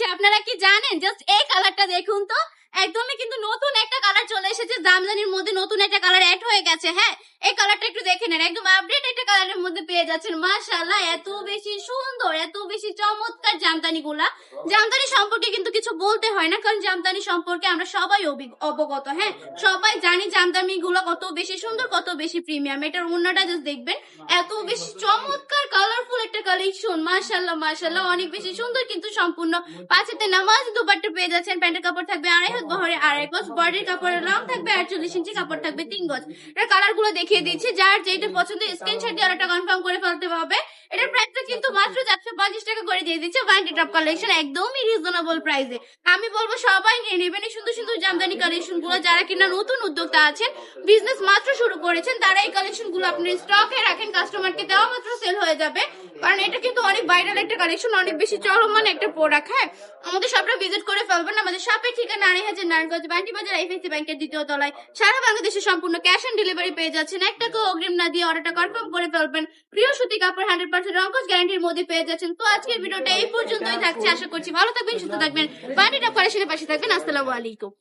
দিয়েছে। আপনারা কি জানেন? জাস্ট এই কালারটা দেখুন তো, একদমই কিন্তু নতুন একটা কালার চলে এসেছে। জামদানির মধ্যে নতুন একটা কালার অ্যাড হয়ে গেছে। হ্যাঁ, এই কালারটা একটু দেখে নেন, একদম আপডেট একটা কালারের মধ্যে পেয়ে যাচ্ছেন। মাশাআল্লাহ, এত বেশি সুন্দর, এত বেশি চমৎকার জামদানি গুলা। জামদানি সম্পর্কে কিন্তু কিছু বলতে হয় না, কারণ জামদানি সম্পর্কে আমরা সবাই অবগত। হ্যাঁ, সবাই জানি জামদানি গুলো কত বেশি সুন্দর, কত বেশি প্রিমিয়াম। এটার ওড়নাটা জাস্ট দেখবেন, এত বেশি চমৎকার কালারফুল একটা কালেকশন। মাশাআল্লাহ মাশাআল্লাহ, অনেক বেশি সুন্দর কিন্তু সম্পূর্ণ। পাঁচেতে নামাজ দুপাট্টা পেয়ে যাচ্ছেন। প্যান্টের কাপড় থাকবে 2.5 হাত, বহরে 2.5 গজ, বডির কাপড়ের লং থাকবে 48 ইঞ্চি, কাপড় থাকবে 3 গজ। এটার কালার গুলো দেখিয়ে দিচ্ছি, যার যেটা পছন্দ স্ক্রিনশট দিয়ে অর্ডারটা কনফার্ম করে ফেলতে হবে। এটার প্রাইসটা কিন্তু মাত্র 450 টাকা করে দিয়ে দিচ্ছে ওয়ান্টি টপ কালেকশন, একদমই রিজনেবল প্রাইসে। আমি বলবো সবাই নিয়ে নেবেন এই সুন্দর সুন্দর জামদানি কালেকশন গুলো। যারা কিনা নতুন উদ্যোক্তা আছেন, বিজনেস মাত্র শুরু করেছেন, তারা এই কালেকশন গুলো আপনি স্টকে রাখেন, কাস্টমারকে দেওয়া মাত্র সেল হয়ে যাবে। কারণ এটা কিন্তু অনেক ভাইরাল একটা কালেকশন, অনেক বেশি চলমান একটা প্রোডাক্ট। হ্যাঁ, আমাদের শপটা ভিজিট করে ফেলবেন। আমাদের শপের ঠিকানা 2.5 নারায়ণগঞ্জ বান্টি বাজার, আইএফএসসি ব্যাংকের দ্বিতীয় তলায়। সারা বাংলাদেশে সম্পূর্ণ ক্যাশ অন ডেলিভারি পেয়ে যাচ্ছেন। 1 টাকা অগ্রিম না দিয়ে অর্ডারটা কনফার্ম করে ফেলবেন। প্রিয় সুতি কাপড় 100% রঙ্কশ গ্যারান্টির মধ্যে পেয়ে যাচ্ছেন। তো আজকের ভিডিওটা এই পর্যন্তই থাকছে। আশা করছি ভালো থাকবেন, সুস্থ থাকবেন, বান্টি টপ কালেকশনের পাশে থাকবেন। আসসালামু আলাইকুম।